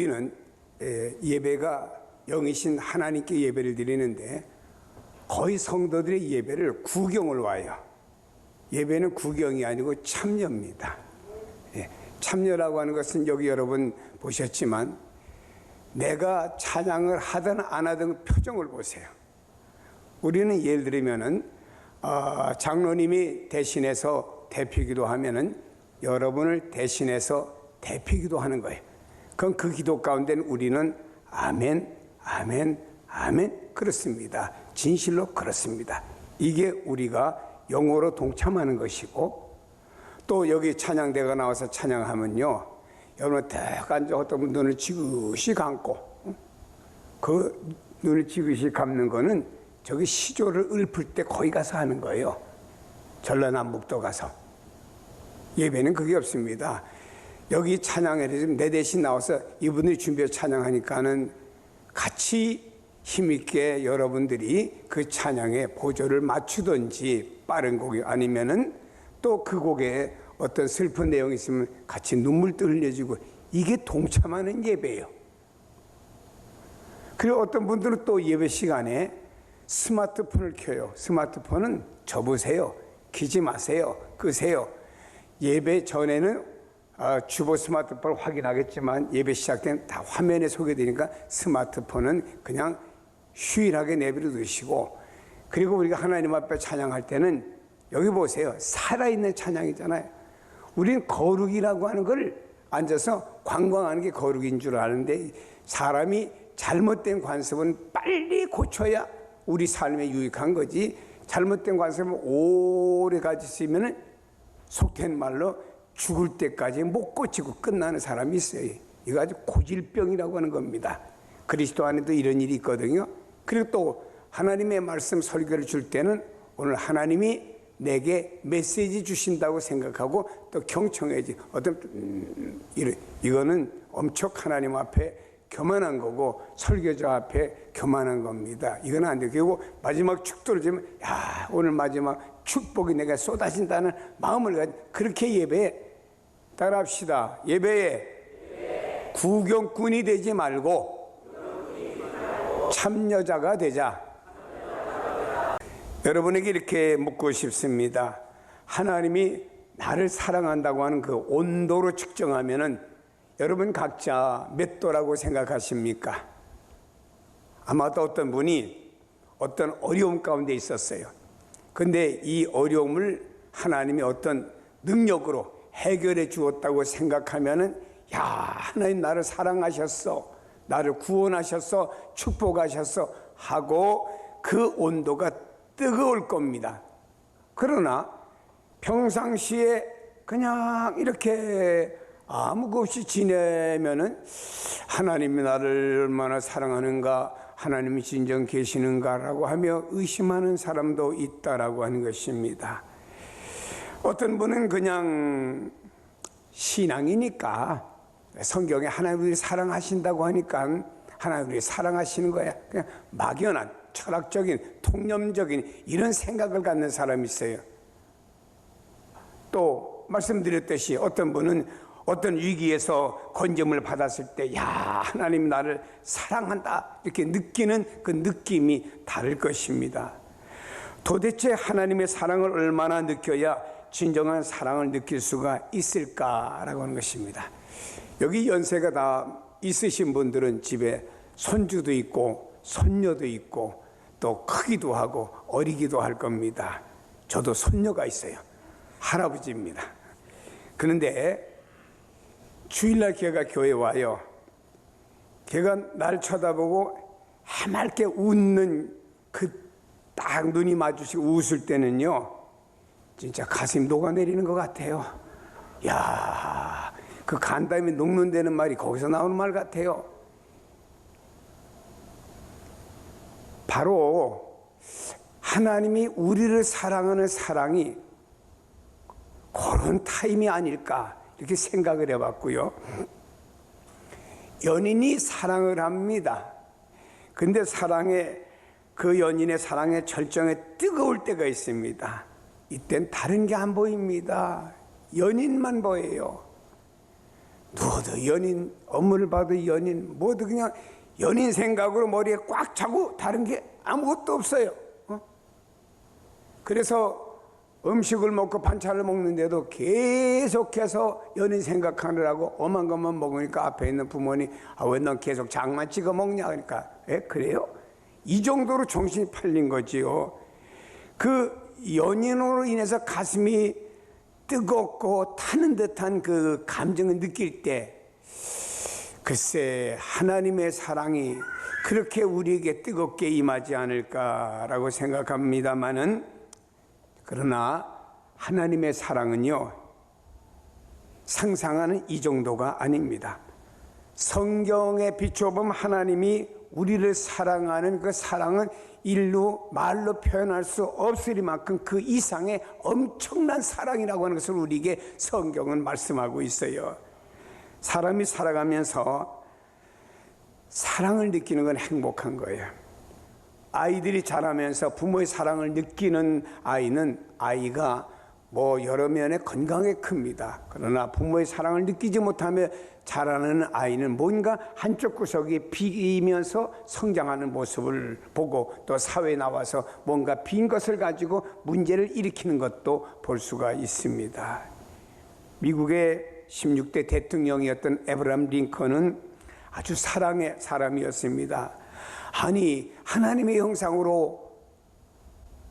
우리는 예배가 영이신 하나님께 예배를 드리는데 거의 성도들의 예배를 구경을 와요. 예배는 구경이 아니고 참여입니다. 참여라고 하는 것은 여기 여러분 보셨지만 내가 찬양을 하든 안 하든 표정을 보세요. 우리는 예를 들면은 장로님이 대신해서 대표기도 하면은 여러분을 대신해서 대표기도 하는 거예요. 그럼 그 기도 가운데는 우리는 아멘, 아멘, 아멘 그렇습니다. 진실로 그렇습니다. 이게 우리가 영어로 동참하는 것이고, 또 여기 찬양대가 나와서 찬양하면요, 여러분 딱 앉아 어떤 분 눈을 지그시 감고, 그 눈을 지그시 감는 거는 저기 시조를 읊을 때 거기 가서 하는 거예요. 전라남북도 가서. 예배는 그게 없습니다. 여기 찬양에 지금 내 대신 나와서 이분들이 준비해서 찬양하니까는 같이 힘있게 여러분들이 그 찬양에 보조를 맞추든지, 빠른 곡이 아니면은 또 그 곡에 어떤 슬픈 내용이 있으면 같이 눈물도 흘려지고, 이게 동참하는 예배예요. 그리고 어떤 분들은 또 예배 시간에 스마트폰을 켜요. 스마트폰은 접으세요. 켜지 마세요. 끄세요. 예배 전에는 주보 스마트폰을 확인하겠지만 예배 시작되면 다 화면에 소개되니까 스마트폰은 그냥 휴일하게 내버려 두시고, 그리고 우리가 하나님 앞에 찬양할 때는 여기 보세요. 살아있는 찬양이잖아요. 우리는 거룩이라고 하는 걸 앉아서 관광하는 게 거룩인 줄 아는데, 사람이 잘못된 관습은 빨리 고쳐야 우리 삶에 유익한 거지, 잘못된 관습을 오래 가지시면 속된 말로 죽을 때까지 못 고치고 끝나는 사람이 있어요. 이거 아주 고질병이라고 하는 겁니다. 그리스도 안에도 이런 일이 있거든요. 그리고 또 하나님의 말씀 설교를 줄 때는 오늘 하나님이 내게 메시지 주신다고 생각하고 또 경청해야지. 이거는 엄청 하나님 앞에 교만한 거고 설교자 앞에 교만한 겁니다. 이건 안 돼요. 그리고 마지막 축도를 지면 야, 오늘 마지막 축복이 내가 쏟아진다는 마음을 가지고 그렇게 예배해. 따라합시다. 예배에 구경꾼이 되지 말고 참여자가 되자. 여러분에게 이렇게 묻고 싶습니다. 하나님이 나를 사랑한다고 하는 그 온도로 측정하면은 여러분 각자 몇 도라고 생각하십니까? 아마도 어떤 분이 어떤 어려움 가운데 있었어요. 근데 이 어려움을 하나님이 어떤 능력으로 해결해 주었다고 생각하면은, 야, 하나님 나를 사랑하셨어, 나를 구원하셨어, 축복하셨어 하고 그 온도가 뜨거울 겁니다. 그러나 평상시에 그냥 이렇게 아무 것 없이 지내면은 하나님이 나를 얼마나 사랑하는가, 하나님이 진정 계시는가라고 하며 의심하는 사람도 있다라고 하는 것입니다. 어떤 분은 그냥 신앙이니까 성경에 하나님이 사랑하신다고 하니까 하나님이 사랑하시는 거야. 그냥 막연한 철학적인 통념적인 이런 생각을 갖는 사람이 있어요. 또 말씀드렸듯이 어떤 분은 어떤 위기에서 건짐을 받았을 때, 야, 하나님 나를 사랑한다 이렇게 느끼는 그 느낌이 다를 것입니다. 도대체 하나님의 사랑을 얼마나 느껴야 진정한 사랑을 느낄 수가 있을까라고 하는 것입니다. 여기 연세가 다 있으신 분들은 집에 손주도 있고 손녀도 있고 또 크기도 하고 어리기도 할 겁니다. 저도 손녀가 있어요. 할아버지입니다. 그런데 주일날 걔가 교회 와요. 걔가 날 쳐다보고 해맑게 웃는 그 딱 눈이 마주치고 웃을 때는요, 진짜 가슴이 녹아내리는 것 같아요. 야, 그 간담이 녹는다는 말이 거기서 나오는 말 같아요. 바로 하나님이 우리를 사랑하는 사랑이 그런 타임이 아닐까 이렇게 생각을 해봤고요. 연인이 사랑을 합니다. 근데 그 연인의 사랑의 절정에 뜨거울 때가 있습니다. 이땐 다른 게 안 보입니다. 연인만 보여요. 누워도 연인, 업무를 봐도 연인, 뭐도 그냥 연인 생각으로 머리에 꽉 차고 다른 게 아무것도 없어요. 그래서 음식을 먹고 반찬을 먹는데도 계속해서 연인 생각하느라고 엄한 것만 먹으니까 앞에 있는 부모님, 왜 넌 계속 장만 찍어 먹냐? 그러니까, 그래요? 이 정도로 정신이 팔린 거지요. 그 연인으로 인해서 가슴이 뜨겁고 타는 듯한 그 감정을 느낄 때, 글쎄 하나님의 사랑이 그렇게 우리에게 뜨겁게 임하지 않을까라고 생각합니다마는, 그러나 하나님의 사랑은요, 상상하는 이 정도가 아닙니다. 성경에 비춰보면 하나님이 우리를 사랑하는 그 사랑은 일로 말로 표현할 수 없으리만큼 그 이상의 엄청난 사랑이라고 하는 것을 우리에게 성경은 말씀하고 있어요. 사람이 살아가면서 사랑을 느끼는 건 행복한 거예요. 아이들이 자라면서 부모의 사랑을 느끼는 아이는 아이가 여러 면에 건강에 큽니다. 그러나 부모의 사랑을 느끼지 못하며 자라는 아이는 뭔가 한쪽 구석이 비면서 성장하는 모습을 보고, 또 사회에 나와서 뭔가 빈 것을 가지고 문제를 일으키는 것도 볼 수가 있습니다. 미국의 16대 대통령이었던 에브라함 링컨은 아주 사랑의 사람이었습니다. 아니, 하나님의 형상으로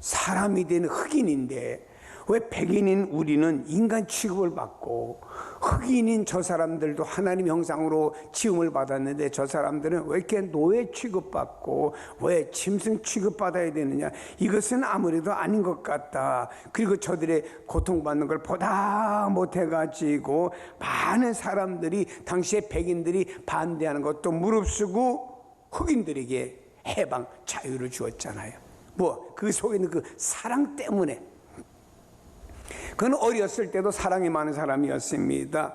사람이 된 흑인인데 왜 백인인 우리는 인간 취급을 받고, 흑인인 저 사람들도 하나님 형상으로 지음을 받았는데 저 사람들은 왜 이렇게 노예 취급받고 왜 짐승 취급받아야 되느냐? 이것은 아무래도 아닌 것 같다. 그리고 저들의 고통받는 걸 보다 못해가지고 많은 사람들이, 당시에 백인들이 반대하는 것도 무릅쓰고 흑인들에게 해방, 자유를 주었잖아요. 그 속에 있는 그 사랑 때문에. 그는 어렸을 때도 사랑이 많은 사람이었습니다.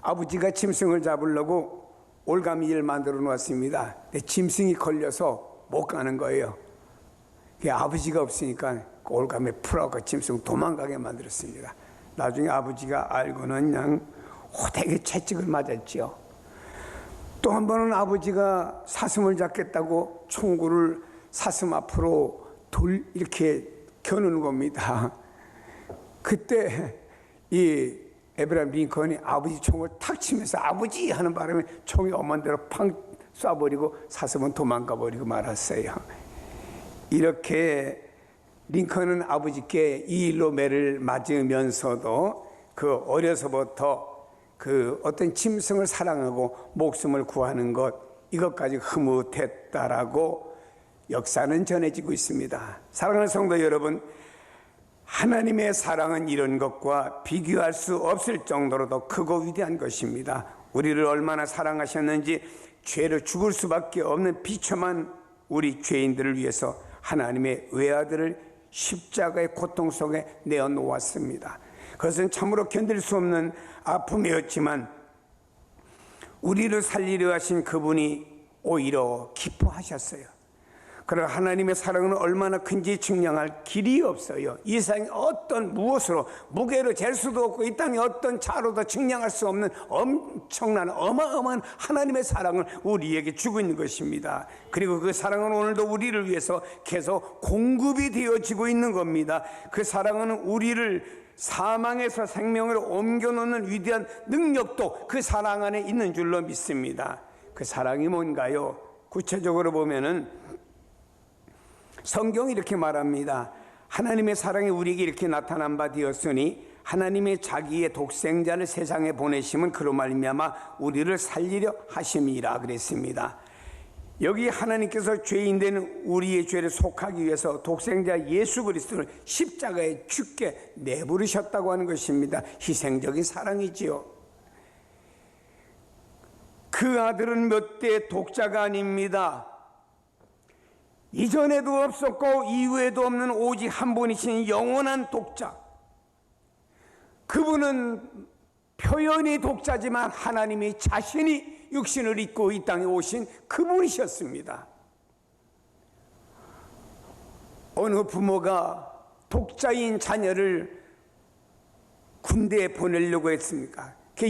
아버지가 짐승을 잡으려고 올가미를 만들어 놓았습니다. 근데 짐승이 걸려서 못 가는 거예요. 아버지가 없으니까 그 올가미 풀어서 짐승 도망가게 만들었습니다. 나중에 아버지가 알고는 그냥 호되게 채찍을 맞았죠. 또 한 번은 아버지가 사슴을 잡겠다고 총구를 사슴 앞으로 이렇게 겨누는 겁니다. 그때 이 에브라함 링컨이 아버지 총을 탁 치면서 아버지 하는 바람에 총이 엄한 대로 팡 쏴버리고 사슴은 도망가 버리고 말았어요. 이렇게 링컨은 아버지께 이 일로 매를 맞으면서도 그 어려서부터 그 어떤 짐승을 사랑하고 목숨을 구하는 것, 이것까지 흐뭇했다라고 역사는 전해지고 있습니다. 사랑하는 성도 여러분, 하나님의 사랑은 이런 것과 비교할 수 없을 정도로 더 크고 위대한 것입니다. 우리를 얼마나 사랑하셨는지 죄로 죽을 수밖에 없는 비참한 우리 죄인들을 위해서 하나님의 외아들을 십자가의 고통 속에 내어놓았습니다. 그것은 참으로 견딜 수 없는 아픔이었지만 우리를 살리려 하신 그분이 오히려 기뻐하셨어요. 그러나 하나님의 사랑은 얼마나 큰지 측량할 길이 없어요. 이 세상에 어떤 무엇으로 무게로 잴 수도 없고 이 땅에 어떤 자로도 측량할 수 없는 엄청난 어마어마한 하나님의 사랑을 우리에게 주고 있는 것입니다. 그리고 그 사랑은 오늘도 우리를 위해서 계속 공급이 되어지고 있는 겁니다. 그 사랑은 우리를 사망에서 생명으로 옮겨놓는 위대한 능력도 그 사랑 안에 있는 줄로 믿습니다. 그 사랑이 뭔가요? 구체적으로 보면은 성경이 이렇게 말합니다. 하나님의 사랑이 우리에게 이렇게 나타난 바 되었으니 하나님의 자기의 독생자를 세상에 보내심은 그로 말미암아 우리를 살리려 하심이라 그랬습니다. 여기 하나님께서 죄인된 우리의 죄를 속하기 위해서 독생자 예수 그리스도를 십자가에 죽게 내부르셨다고 하는 것입니다. 희생적인 사랑이지요. 그 아들은 몇 대 독자가 아닙니다. 이전에도 없었고 이후에도 없는 오직 한 분이신 영원한 독자. 그분은 표현이 독자지만 하나님이 자신이 육신을 입고 이 땅에 오신 그분이셨습니다. 어느 부모가 독자인 자녀를 군대에 보내려고 했습니까? 그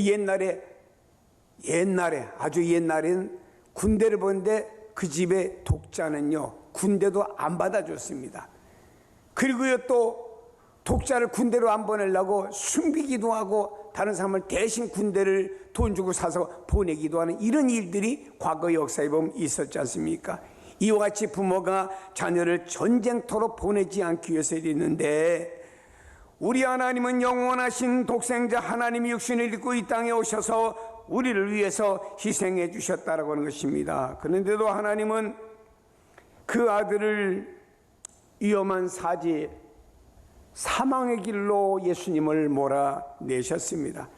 옛날에 아주 옛날엔 군대를 보는데 그 집의 독자는요 군대도 안 받아줬습니다. 그리고요 또 독자를 군대로 안 보내려고 숨기기도 하고 다른 사람을 대신 군대를 돈 주고 사서 보내기도 하는 이런 일들이 과거 역사에 보면 있었지 않습니까? 이와 같이 부모가 자녀를 전쟁터로 보내지 않기 위해서 이랬는데, 우리 하나님은 영원하신 독생자 하나님이 육신을 입고 이 땅에 오셔서 우리를 위해서 희생해 주셨다라고 하는 것입니다. 그런데도 하나님은 그 아들을 위험한 사지 사망의 길로 예수님을 몰아내셨습니다.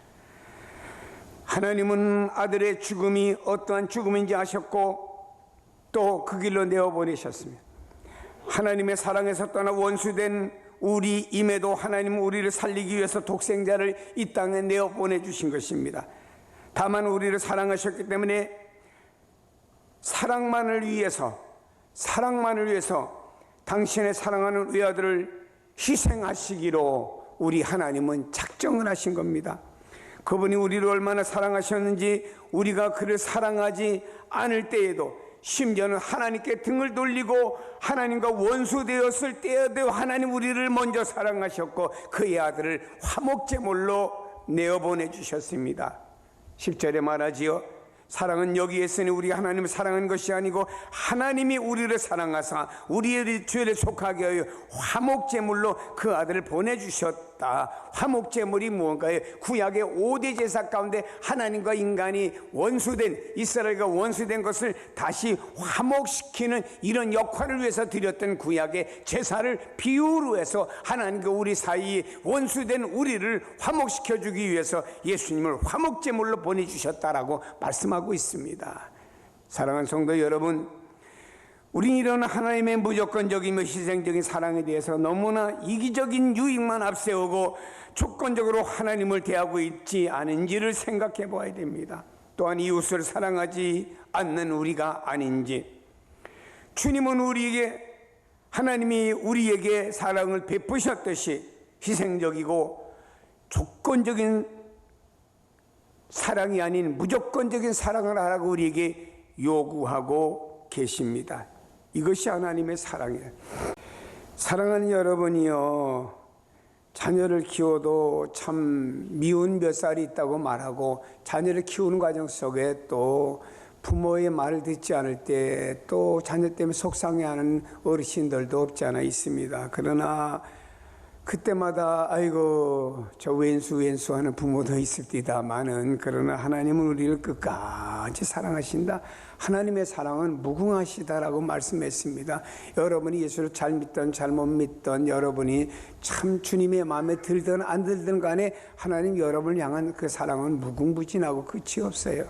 하나님은 아들의 죽음이 어떠한 죽음인지 아셨고 또 그 길로 내어보내셨습니다. 하나님의 사랑에서 떠나 원수된 우리임에도 하나님은 우리를 살리기 위해서 독생자를 이 땅에 내어보내주신 것입니다. 다만 우리를 사랑하셨기 때문에 사랑만을 위해서 당신의 사랑하는 외아들을 희생하시기로 우리 하나님은 작정을 하신 겁니다. 그분이 우리를 얼마나 사랑하셨는지 우리가 그를 사랑하지 않을 때에도, 심지어는 하나님께 등을 돌리고 하나님과 원수되었을 때에도 하나님 우리를 먼저 사랑하셨고 그의 아들을 화목제물로 내어보내 주셨습니다. 10절에 말하지요. 사랑은 여기에 있으니 우리가 하나님을 사랑한 것이 아니고 하나님이 우리를 사랑하사 우리의 죄를 속하게 하여 화목제물로 그 아들을 보내주셨다. 화목제물이 무언가요? 구약의 5대 제사 가운데 하나님과 인간이 원수된, 이스라엘과 원수된 것을 다시 화목시키는 이런 역할을 위해서 드렸던 구약의 제사를 비유로 해서 하나님과 우리 사이에 원수된 우리를 화목시켜주기 위해서 예수님을 화목제물로 보내주셨다라고 말씀하고 있습니다. 사랑하는 성도 여러분, 우린 이런 하나님의 무조건적이며 희생적인 사랑에 대해서 너무나 이기적인 유익만 앞세우고 조건적으로 하나님을 대하고 있지 않은지를 생각해 봐야 됩니다. 또한 이웃을 사랑하지 않는 우리가 아닌지, 주님은 하나님이 우리에게 사랑을 베푸셨듯이 희생적이고 조건적인 사랑이 아닌 무조건적인 사랑을 하라고 우리에게 요구하고 계십니다. 이것이 하나님의 사랑이에요. 사랑하는 여러분이요, 자녀를 키워도 참 미운 몇 살이 있다고 말하고, 자녀를 키우는 과정 속에 또 부모의 말을 듣지 않을 때 또 자녀 때문에 속상해하는 어르신들도 없지 않아 있습니다. 그러나 그때마다 아이고 저 왼수 하는 부모도 있습니다만은, 그러나 하나님은 우리를 끝까지 사랑하신다. 하나님의 사랑은 무궁하시다라고 말씀했습니다. 여러분이 예수를 잘 믿던 잘못 믿던, 여러분이 참 주님의 마음에 들든 안 들든 간에 하나님 여러분을 향한 그 사랑은 무궁무진하고 끝이 없어요.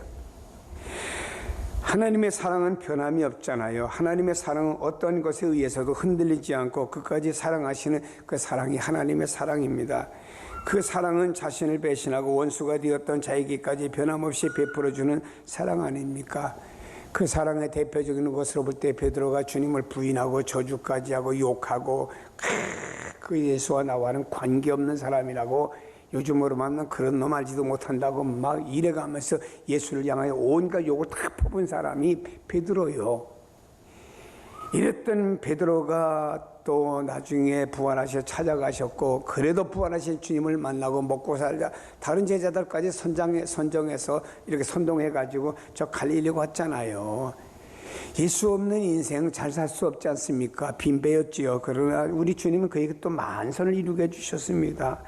하나님의 사랑은 변함이 없잖아요. 하나님의 사랑은 어떤 것에 의해서도 흔들리지 않고 끝까지 사랑하시는 그 사랑이 하나님의 사랑입니다. 그 사랑은 자신을 배신하고 원수가 되었던 자에게까지 변함없이 베풀어주는 사랑 아닙니까? 그 사랑의 대표적인 것으로 볼 때 베드로가 주님을 부인하고 저주까지 하고 욕하고 그 예수와 나와는 관계없는 사람이라고, 요즘으로 만난 그런 놈 알지도 못한다고 막 이래가면서 예수를 향하여 온갖 욕을 다 퍼본 사람이 베드로요. 이랬던 베드로가 또 나중에 부활하셔 찾아가셨고, 그래도 부활하신 주님을 만나고 먹고 살자 다른 제자들까지 선정해서 이렇게 선동해가지고 저 갈릴리 갔잖아요. 예수 없는 인생 잘 살 수 없지 않습니까? 빈배였지요. 그러나 우리 주님은 그에게 또 만선을 이루게 해주셨습니다.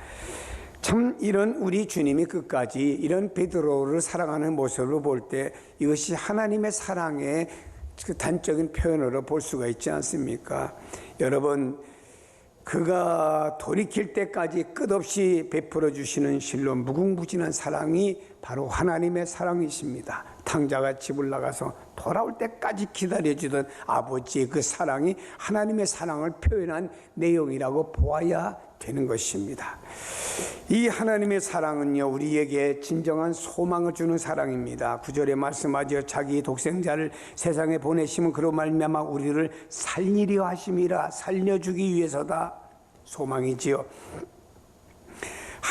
참 이런 우리 주님이 끝까지 이런 베드로를 사랑하는 모습을 볼 때 이것이 하나님의 사랑의 그 단적인 표현으로 볼 수가 있지 않습니까? 여러분, 그가 돌이킬 때까지 끝없이 베풀어 주시는 실로 무궁무진한 사랑이 바로 하나님의 사랑이십니다. 탕자가 집을 나가서 돌아올 때까지 기다려주던 아버지의 그 사랑이 하나님의 사랑을 표현한 내용이라고 보아야 되는 것입니다. 이 하나님의 사랑은요, 우리에게 진정한 소망을 주는 사랑입니다. 9절에 말씀하죠. 자기 독생자를 세상에 보내시면 그로 말미암아 우리를 살리려 하심이라. 살려주기 위해서다. 소망이지요.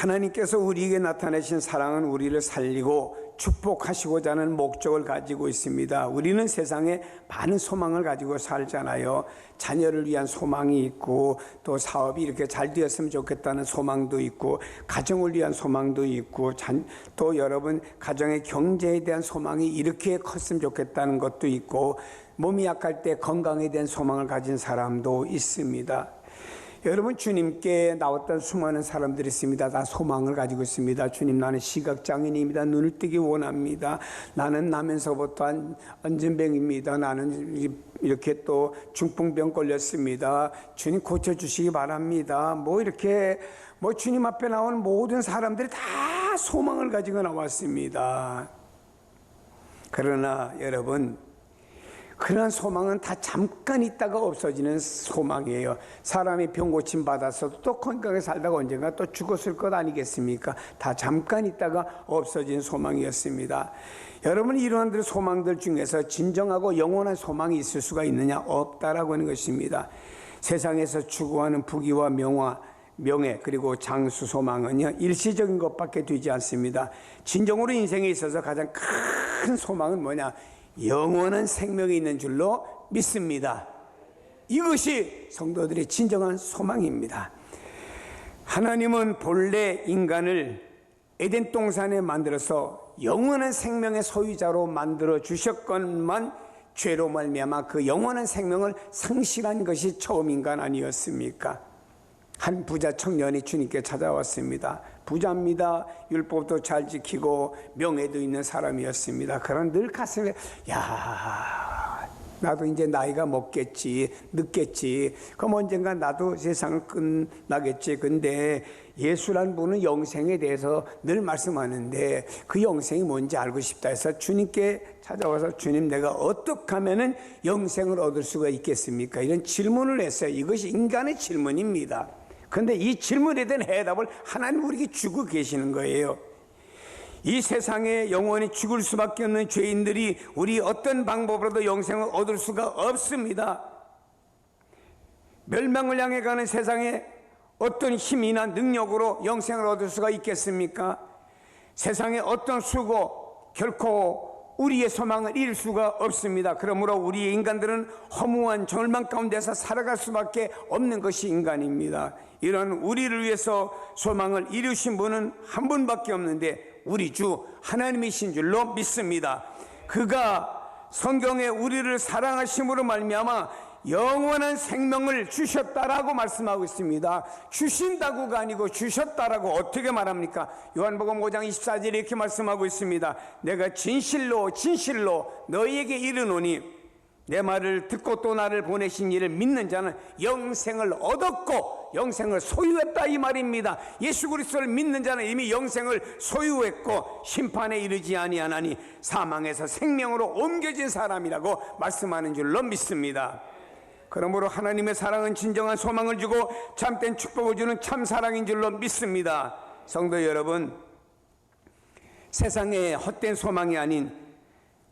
하나님께서 우리에게 나타내신 사랑은 우리를 살리고 축복하시고자 하는 목적을 가지고 있습니다. 우리는 세상에 많은 소망을 가지고 살잖아요. 자녀를 위한 소망이 있고, 또 사업이 이렇게 잘 되었으면 좋겠다는 소망도 있고, 가정을 위한 소망도 있고, 또 여러분 가정의 경제에 대한 소망이 이렇게 컸으면 좋겠다는 것도 있고, 몸이 약할 때 건강에 대한 소망을 가진 사람도 있습니다. 여러분, 주님께 나왔던 수많은 사람들이 있습니다. 다 소망을 가지고 있습니다. 주님, 나는 시각장애인입니다. 눈을 뜨기 원합니다. 나는 나면서부터 안전병입니다. 나는 이렇게 또 중풍병 걸렸습니다. 주님 고쳐주시기 바랍니다. 이렇게 주님 앞에 나온 모든 사람들이 다 소망을 가지고 나왔습니다. 그러나 여러분, 그러한 소망은 다 잠깐 있다가 없어지는 소망이에요. 사람이 병 고침 받아서 또 건강하게 살다가 언젠가 또 죽었을 것 아니겠습니까? 다 잠깐 있다가 없어진 소망이었습니다. 여러분, 이러한 소망들 중에서 진정하고 영원한 소망이 있을 수가 있느냐? 없다라고 하는 것입니다. 세상에서 추구하는 부귀와 명예 그리고 장수 소망은요, 일시적인 것밖에 되지 않습니다. 진정으로 인생에 있어서 가장 큰 소망은 뭐냐? 영원한 생명이 있는 줄로 믿습니다. 이것이 성도들의 진정한 소망입니다. 하나님은 본래 인간을 에덴 동산에 만들어서 영원한 생명의 소유자로 만들어 주셨건만 죄로 말미암아 그 영원한 생명을 상실한 것이 처음 인간 아니었습니까? 한 부자 청년이 주님께 찾아왔습니다. 부자입니다. 율법도 잘 지키고 명예도 있는 사람이었습니다. 그러나 늘 가슴에 나도 이제 나이가 먹겠지, 늦겠지, 그럼 언젠가 나도 세상을 끝나겠지. 근데 예수란 분은 영생에 대해서 늘 말씀하는데 그 영생이 뭔지 알고 싶다 해서 주님께 찾아와서, 주님, 내가 어떻게 하면 영생을 얻을 수가 있겠습니까? 이런 질문을 했어요. 이것이 인간의 질문입니다. 그런데 이 질문에 대한 해답을 하나님 우리에게 주고 계시는 거예요. 이 세상에 영원히 죽을 수밖에 없는 죄인들이 우리 어떤 방법으로도 영생을 얻을 수가 없습니다. 멸망을 향해 가는 세상에 어떤 힘이나 능력으로 영생을 얻을 수가 있겠습니까? 세상에 어떤 수고 결코 우리의 소망을 잃을 수가 없습니다. 그러므로 우리 인간들은 허무한 절망 가운데서 살아갈 수밖에 없는 것이 인간입니다. 이런 우리를 위해서 소망을 이루신 분은 한 분밖에 없는데 우리 주 하나님이신 줄로 믿습니다. 그가 성경에 우리를 사랑하심으로 말미암아 영원한 생명을 주셨다라고 말씀하고 있습니다. 주신다고가 아니고 주셨다라고 어떻게 말합니까? 요한복음 5장 24절에 이렇게 말씀하고 있습니다. 내가 진실로 너희에게 이르노니 내 말을 듣고 또 나를 보내신 이를 믿는 자는 영생을 얻었고 영생을 소유했다, 이 말입니다. 예수 그리스도를 믿는 자는 이미 영생을 소유했고 심판에 이르지 아니하나니 사망에서 생명으로 옮겨진 사람이라고 말씀하는 줄로 믿습니다. 그러므로 하나님의 사랑은 진정한 소망을 주고 참된 축복을 주는 참 사랑인 줄로 믿습니다. 성도 여러분, 세상의 헛된 소망이 아닌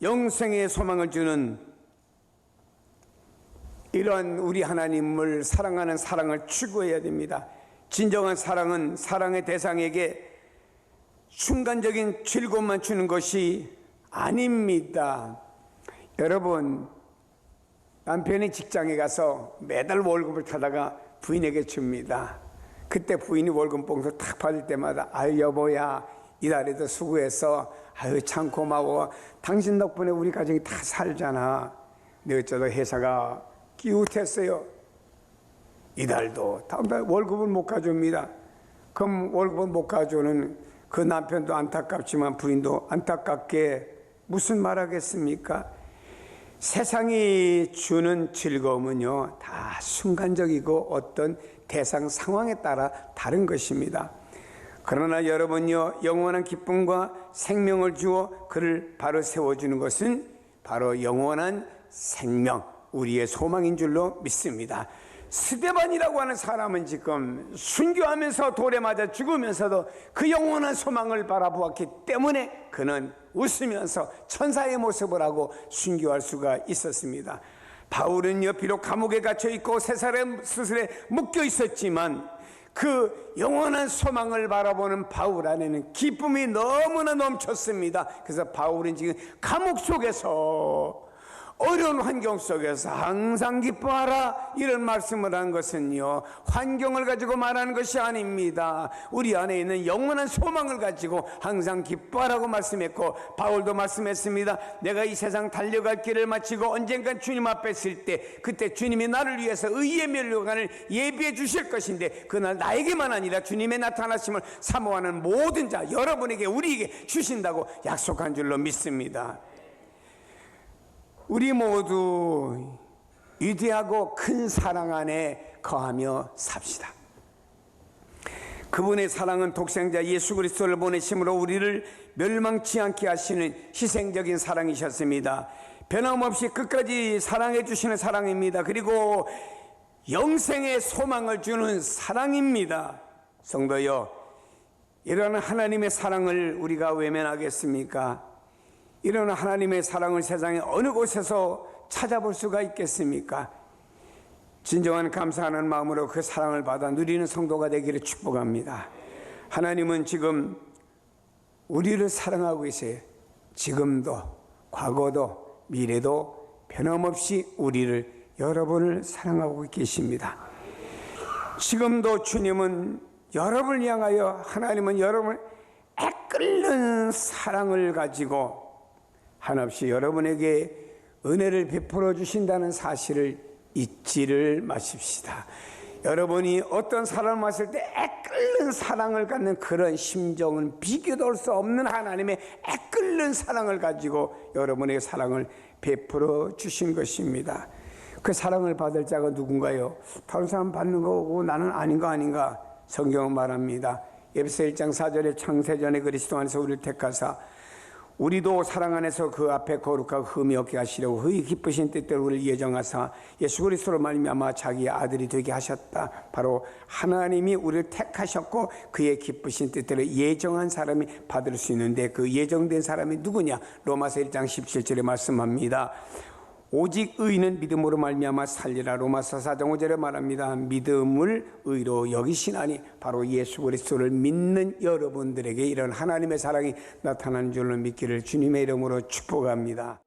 영생의 소망을 주는 이러한 우리 하나님을 사랑하는 사랑을 추구해야 됩니다. 진정한 사랑은 사랑의 대상에게 순간적인 즐거움만 주는 것이 아닙니다. 여러분, 남편이 직장에 가서 매달 월급을 타다가 부인에게 줍니다. 그때 부인이 월급 봉투 탁 받을 때마다 아유 여보야, 이달에도 수고해서 아유 참 고마워. 당신 덕분에 우리 가정이 다 살잖아. 근데 어쩌다 회사가 기웃했어요. 이달도 다음 달 월급을 못 가줍니다. 그럼 월급을 못 가주는 그 남편도 안타깝지만 부인도 안타깝게 무슨 말 하겠습니까? 세상이 주는 즐거움은요, 다 순간적이고 어떤 대상 상황에 따라 다른 것입니다. 그러나 여러분요, 영원한 기쁨과 생명을 주어 그를 바로 세워주는 것은 바로 영원한 생명, 우리의 소망인 줄로 믿습니다. 스데반이라고 하는 사람은 지금 순교하면서 돌에 맞아 죽으면서도 그 영원한 소망을 바라보았기 때문에 그는 웃으면서 천사의 모습을 하고 순교할 수가 있었습니다. 바울은요, 비록 감옥에 갇혀 있고 쇠사슬에 묶여 있었지만 그 영원한 소망을 바라보는 바울 안에는 기쁨이 너무나 넘쳤습니다. 그래서 바울은 지금 감옥 속에서, 어려운 환경 속에서 항상 기뻐하라, 이런 말씀을 한 것은요, 환경을 가지고 말하는 것이 아닙니다. 우리 안에 있는 영원한 소망을 가지고 항상 기뻐하라고 말씀했고, 바울도 말씀했습니다. 내가 이 세상 달려갈 길을 마치고 언젠간 주님 앞에 있을 때, 그때 주님이 나를 위해서 의의 멸류관을 예비해 주실 것인데, 그날 나에게만 아니라 주님의 나타나심을 사모하는 모든 자, 여러분에게, 우리에게 주신다고 약속한 줄로 믿습니다. 우리 모두 위대하고 큰 사랑 안에 거하며 삽시다. 그분의 사랑은 독생자 예수 그리스도를 보내심으로 우리를 멸망치 않게 하시는 희생적인 사랑이셨습니다. 변함없이 끝까지 사랑해 주시는 사랑입니다. 그리고 영생의 소망을 주는 사랑입니다. 성도여, 이런 하나님의 사랑을 우리가 외면하겠습니까? 이런 하나님의 사랑을 세상에 어느 곳에서 찾아볼 수가 있겠습니까? 진정한 감사하는 마음으로 그 사랑을 받아 누리는 성도가 되기를 축복합니다. 하나님은 지금 우리를 사랑하고 계세요. 지금도, 과거도, 미래도 변함없이 우리를, 여러분을 사랑하고 계십니다. 지금도 주님은 여러분을 향하여, 하나님은 여러분을 애끓는 사랑을 가지고 한없이 여러분에게 은혜를 베풀어 주신다는 사실을 잊지를 마십시다. 여러분이 어떤 사람을 봤을 때 애끓는 사랑을 갖는 그런 심정은 비교도 할 수 없는 하나님의 애끓는 사랑을 가지고 여러분에게 사랑을 베풀어 주신 것입니다. 그 사랑을 받을 자가 누군가요? 다른 사람 받는 거고 나는 아닌가? 성경은 말합니다. 에베소 1장 4절에 창세전에 그리스도 안에서 우리를 택하사 우리도 사랑 안에서 그 앞에 거룩하고 흠이 없게 하시려고 그의 기쁘신 뜻대로 우리를 예정하사 예수 그리스도로 말미암아 자기의 아들이 되게 하셨다. 바로 하나님이 우리를 택하셨고 그의 기쁘신 뜻대로 예정한 사람이 받을 수 있는데, 그 예정된 사람이 누구냐? 로마서 1장 17절에 말씀합니다. 오직 의인은 믿음으로 말미암아 살리라. 로마서 4장 5절에 말합니다. 믿음을 의로 여기시나니, 바로 예수 그리스도를 믿는 여러분들에게 이런 하나님의 사랑이 나타나는 줄로 믿기를 주님의 이름으로 축복합니다.